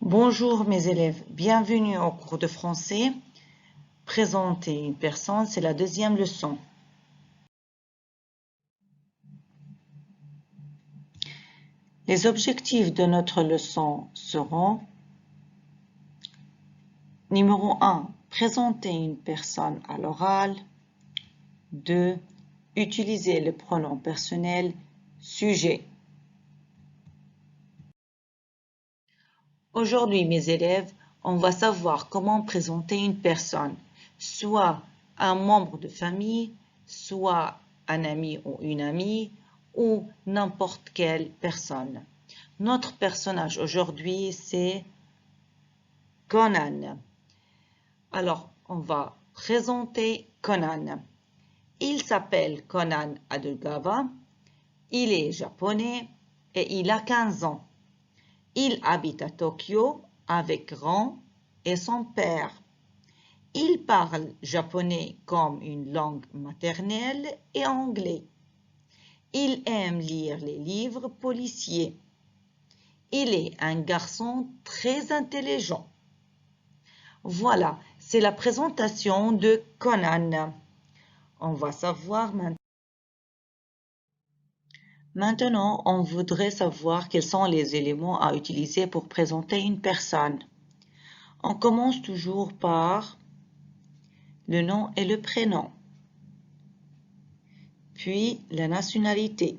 Bonjour mes élèves, bienvenue au cours de français. Présenter une personne, c'est la deuxième leçon. Les objectifs de notre leçon seront: numéro 1, présenter une personne à l'oral. 2, utiliser le pronom personnel sujet. Aujourd'hui, mes élèves, on va savoir comment présenter une personne, soit un membre de famille, soit un ami ou une amie, ou n'importe quelle personne. Notre personnage aujourd'hui, c'est Conan. Alors, on va présenter Conan. Il s'appelle Conan Edogawa, il est japonais et il a 15 ans. Il habite à Tokyo avec Ran et son père. Il parle japonais comme une langue maternelle et anglais. Il aime lire les livres policiers. Il est un garçon très intelligent. Voilà, c'est la présentation de Conan. On va savoir maintenant. Maintenant, on voudrait savoir quels sont les éléments à utiliser pour présenter une personne. On commence toujours par le nom et le prénom, puis la nationalité,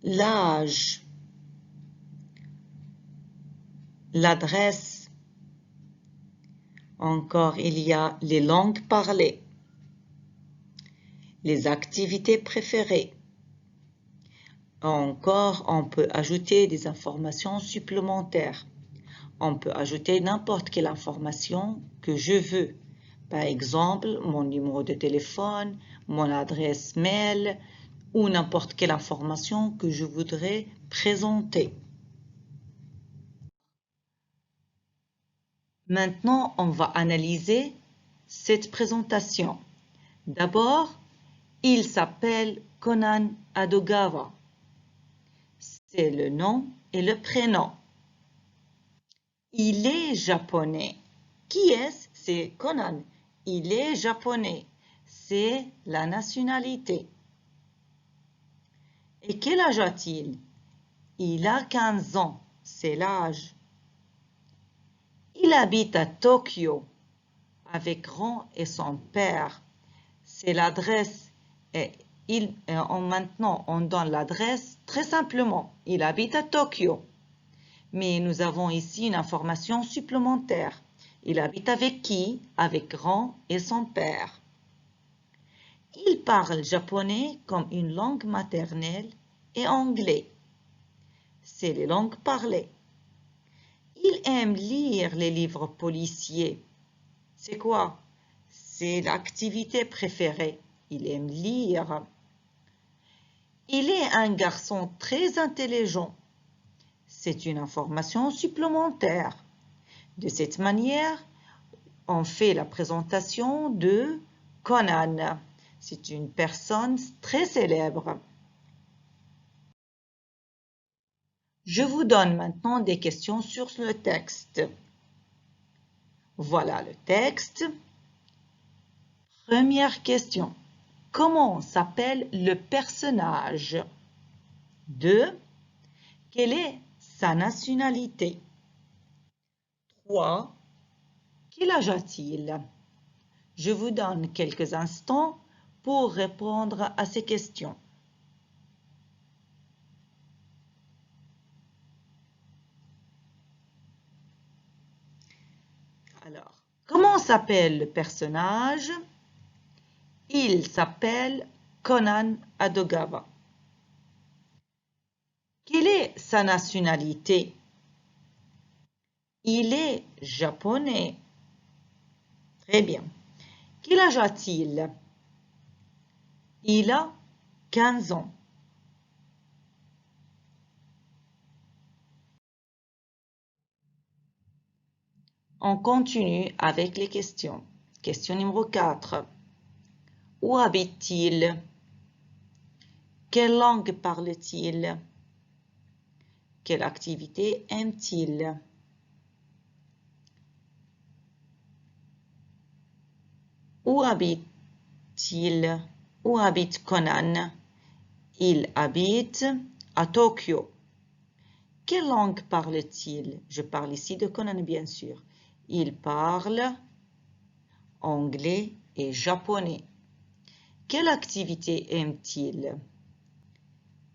l'âge, l'adresse. Encore, il y a les langues parlées, les activités préférées. Encore, on peut ajouter des informations supplémentaires. On peut ajouter n'importe quelle information que je veux. Par exemple, mon numéro de téléphone, mon adresse mail ou n'importe quelle information que je voudrais présenter. Maintenant, on va analyser cette présentation. D'abord, il s'appelle Conan Edogawa. C'est le nom et le prénom. Il est japonais. Qui est-ce? C'est Conan. Il est japonais. C'est la nationalité. Et quel âge a-t-il? Il a 15 ans. C'est l'âge. Il habite à Tokyo avec Ran et son père. C'est l'adresse. Et maintenant, on donne l'adresse très simplement. Il habite à Tokyo. Mais nous avons ici une information supplémentaire. Il habite avec qui? Avec Ran et son père. Il parle japonais comme une langue maternelle et anglais. C'est les langues parlées. Il aime lire les livres policiers. C'est quoi? C'est l'activité préférée. Il aime lire. Il est un garçon très intelligent. C'est une information supplémentaire. De cette manière, on fait la présentation de Conan. C'est une personne très célèbre. Je vous donne maintenant des questions sur le texte. Voilà le texte. Première question. Comment s'appelle le personnage? 2. Quelle est sa nationalité? 3. Quel âge a-t-il? Je vous donne quelques instants pour répondre à ces questions. Alors, comment s'appelle le personnage? Il s'appelle Conan Edogawa. Quelle est sa nationalité? Il est japonais. Très bien. Quel âge a-t-il? Il a 15 ans. On continue avec les questions. Question numéro 4. Où habite-t-il? Quelle langue parle-t-il? Quelle activité aime-t-il? Où habite-t-il? Où habite Conan? Il habite à Tokyo. Quelle langue parle-t-il? Je parle ici de Conan, bien sûr. Il parle anglais et japonais. Quelle activité aime-t-il?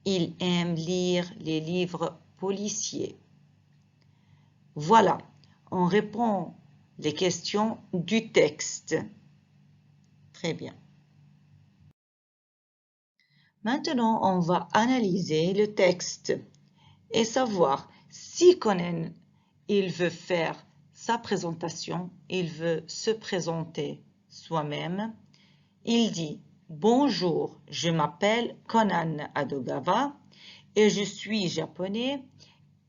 Il aime lire les livres policiers. Voilà, on répond les questions du texte. Très bien. Maintenant, on va analyser le texte et savoir si Conan, il veut faire sa présentation, il veut se présenter soi-même. Il dit « Bonjour, je m'appelle Conan Adogawa et je suis japonais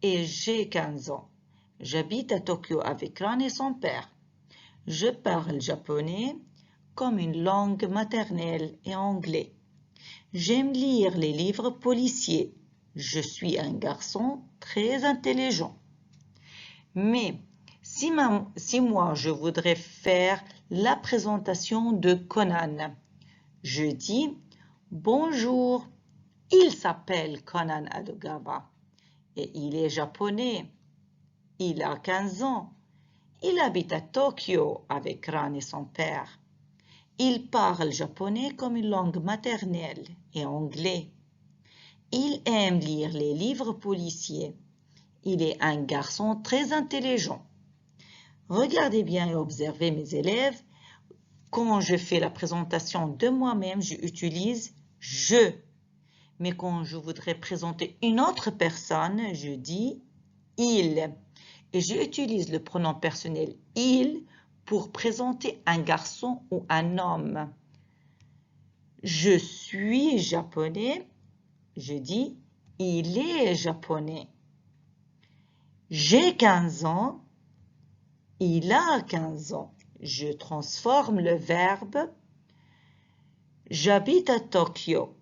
et j'ai 15 ans. J'habite à Tokyo avec Ran et son père. Je parle japonais comme une langue maternelle et anglais. J'aime lire les livres policiers. Je suis un garçon très intelligent. » Mais si moi je voudrais faire la présentation de Conan, je dis « Bonjour, il s'appelle Conan Adogawa et il est japonais. Il a 15 ans. Il habite à Tokyo avec Ran et son père. Il parle japonais comme une langue maternelle et anglais. Il aime lire les livres policiers. Il est un garçon très intelligent. » Regardez bien et observez mes élèves. Quand je fais la présentation de moi-même, j'utilise « je ». Mais quand je voudrais présenter une autre personne, je dis « il ». Et j'utilise le pronom personnel « il » pour présenter un garçon ou un homme. Je suis japonais, je dis « il est japonais ». J'ai 15 ans, il a 15 ans. Je transforme le verbe « J'habite à Tokyo ».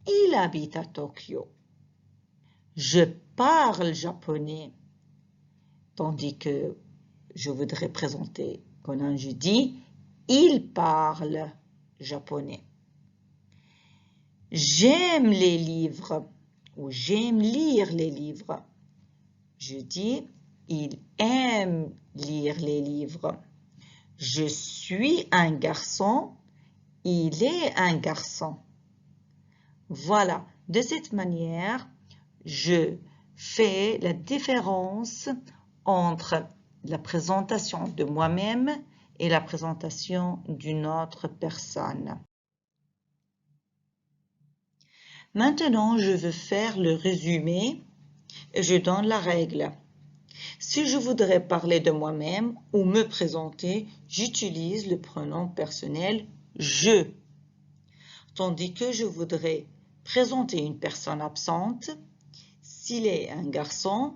Il habite à Tokyo. Je parle japonais. Tandis que je voudrais présenter Conan, je dis « il parle japonais ». J'aime les livres ou j'aime lire les livres. Je dis « il aime lire les livres ». Je suis un garçon, il est un garçon. Voilà, de cette manière, je fais la différence entre la présentation de moi-même et la présentation d'une autre personne. Maintenant, je veux faire le résumé et je donne la règle. Si je voudrais parler de moi-même ou me présenter, j'utilise le pronom personnel « je ». Tandis que je voudrais présenter une personne absente, s'il est un garçon,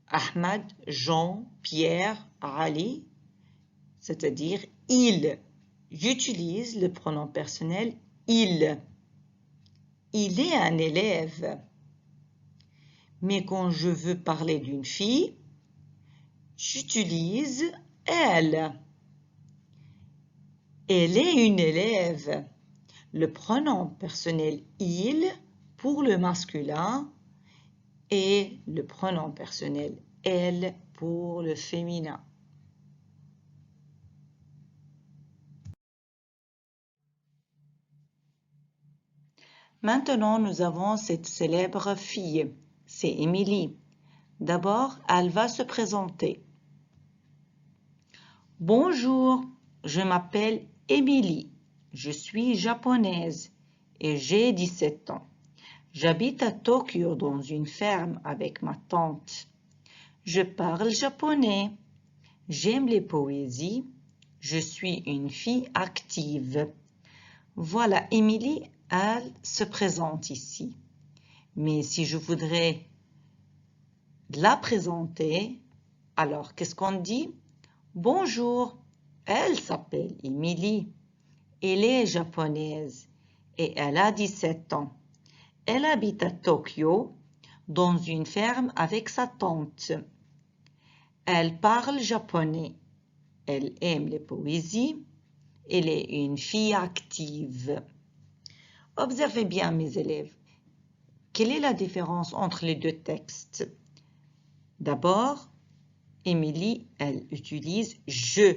Ahmad, Jean, Pierre, Ali, c'est-à-dire il. J'utilise le pronom personnel il. Il est un élève. Mais quand je veux parler d'une fille, j'utilise elle. Elle est une élève. Le pronom personnel il pour le masculin et le pronom personnel elle pour le féminin. Maintenant, nous avons cette célèbre fille, c'est Émilie. D'abord, elle va se présenter. Bonjour, je m'appelle Émilie. Je suis japonaise et j'ai 17 ans. J'habite à Tokyo dans une ferme avec ma tante. Je parle japonais. J'aime les poésies. Je suis une fille active. Voilà, Émilie, elle se présente ici. Mais si je voudrais la présenter, alors qu'est-ce qu'on dit? Bonjour, elle s'appelle Émilie. Elle est japonaise et elle a 17 ans. Elle habite à Tokyo, dans une ferme avec sa tante. Elle parle japonais. Elle aime les poésies. Elle est une fille active. Observez bien, mes élèves. Quelle est la différence entre les deux textes? D'abord, Émilie, elle utilise « je ».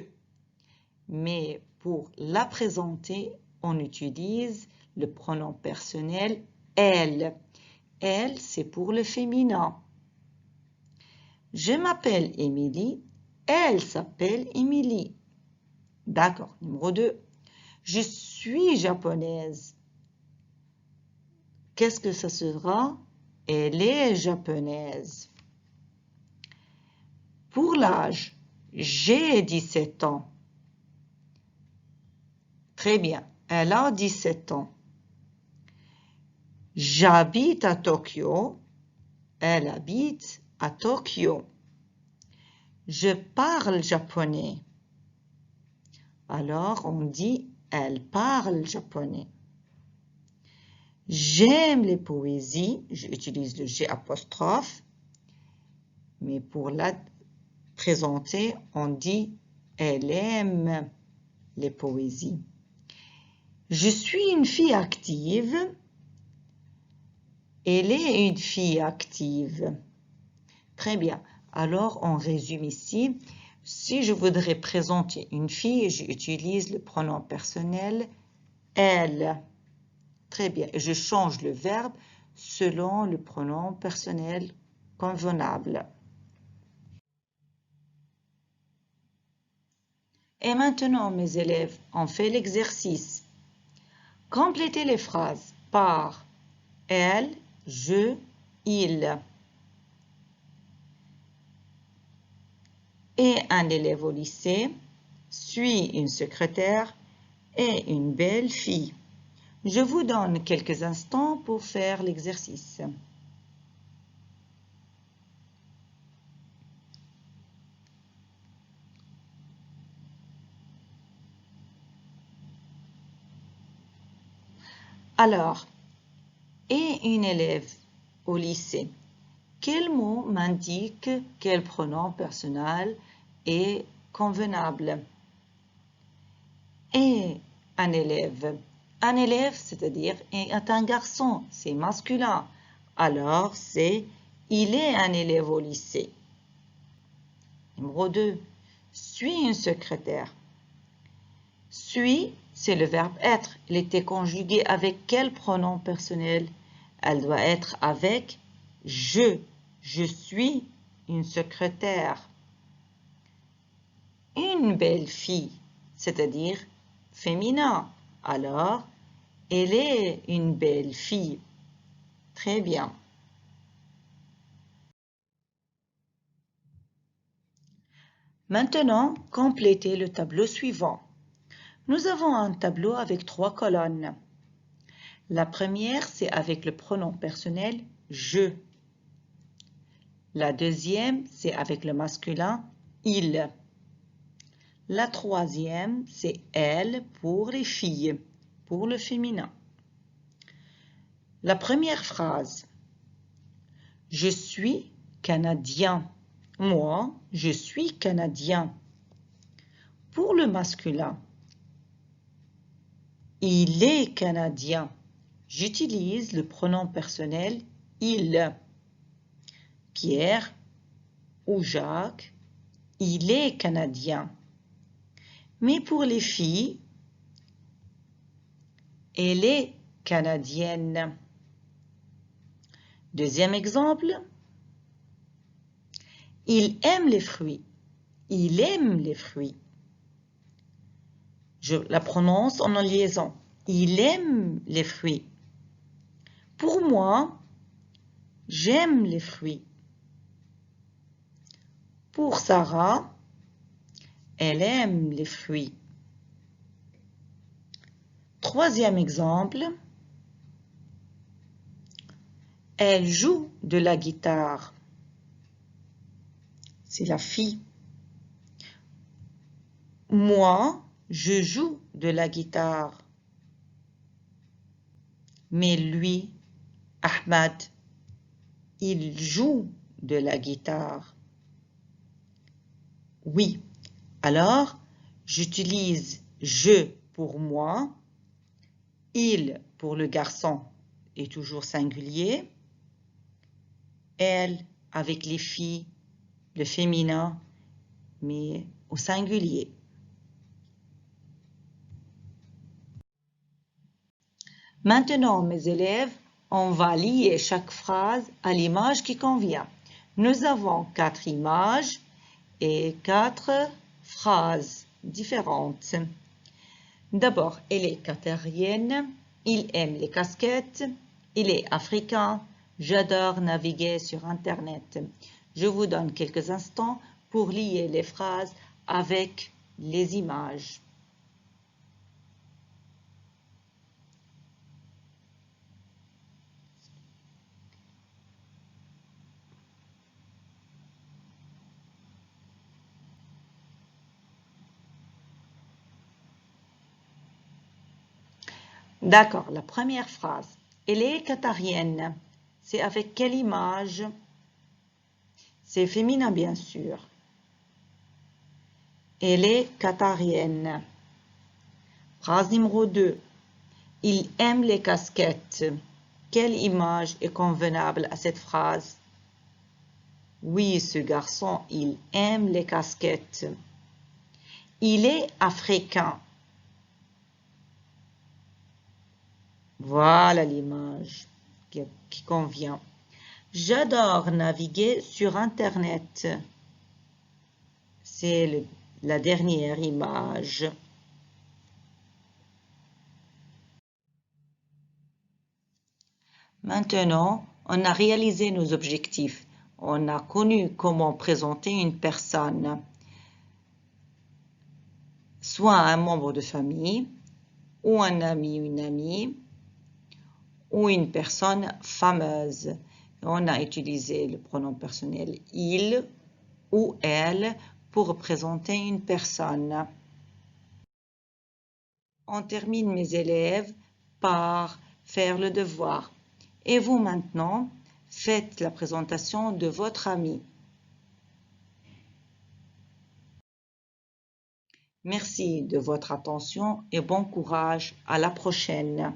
Mais pour la présenter, on utilise le pronom personnel « elle ». Elle, c'est pour le féminin. Je m'appelle Émilie. Elle s'appelle Émilie. D'accord. Numéro 2. Je suis japonaise. Qu'est-ce que ça sera? Elle est japonaise. Pour l'âge, j'ai 17 ans. Très bien. Elle a 17 ans. J'habite à Tokyo. Elle habite à Tokyo. Je parle japonais. Alors, on dit elle parle japonais. J'aime les poésies. J'utilise le G apostrophe. Mais pour la présenter, on dit elle aime les poésies. Je suis une fille active. Elle est une fille active. Très bien. Alors, on résume ici. Si je voudrais présenter une fille, j'utilise le pronom personnel « elle ». Très bien. Et je change le verbe selon le pronom personnel convenable. Et maintenant, mes élèves, on fait l'exercice. Complétez les phrases par « elle », « je », « il ». Et un élève au lycée suit une secrétaire et une belle fille. Je vous donne quelques instants pour faire l'exercice. Alors, et une élève au lycée, quel mot m'indique quel pronom personnel est convenable? Et un élève, c'est-à-dire est un garçon, c'est masculin. Alors, c'est il est un élève au lycée. Numéro 2, suis une secrétaire. Suis, c'est le verbe être. Il était conjugué avec quel pronom personnel? Elle doit être avec je. Je suis une secrétaire. Une belle fille, c'est-à-dire féminin. Alors, elle est une belle fille. Très bien. Maintenant, complétez le tableau suivant. Nous avons un tableau avec 3 colonnes. La première, c'est avec le pronom personnel « je ». La deuxième, c'est avec le masculin « il ». La troisième, c'est « elle » pour les filles, pour le féminin. La première phrase. Je suis canadien. Moi, je suis canadien. Pour le masculin. Il est canadien. J'utilise le pronom personnel « il ». Pierre ou Jacques, il est canadien. Mais pour les filles, elle est canadienne. Deuxième exemple, il aime les fruits. Il aime les fruits. Je la prononce en liaison. Il aime les fruits. Pour moi, j'aime les fruits. Pour Sarah, elle aime les fruits. Troisième exemple, elle joue de la guitare. C'est la fille. Moi, je joue de la guitare. Mais lui, Ahmad, il joue de la guitare. Oui, alors j'utilise je pour moi, il pour le garçon est toujours singulier, elle avec les filles, le féminin, mais au singulier. Maintenant, mes élèves, on va lier chaque phrase à l'image qui convient. Nous avons 4 images et 4 phrases différentes. D'abord, elle est qatarienne, il aime les casquettes, il est africain, j'adore naviguer sur Internet. Je vous donne quelques instants pour lier les phrases avec les images. D'accord, la première phrase. Elle est qatarienne. C'est avec quelle image? C'est féminin, bien sûr. Elle est qatarienne. Phrase numéro 2. Il aime les casquettes. Quelle image est convenable à cette phrase? Oui, ce garçon, il aime les casquettes. Il est africain. Voilà l'image qui convient. J'adore naviguer sur Internet. C'est la dernière image. Maintenant, on a réalisé nos objectifs. On a connu comment présenter une personne, soit un membre de famille, ou un ami, une amie, ou une personne fameuse. On a utilisé le pronom personnel il ou elle pour représenter une personne. On termine, mes élèves, par faire le devoir. Et vous maintenant, faites la présentation de votre ami. Merci de votre attention et bon courage. À la prochaine.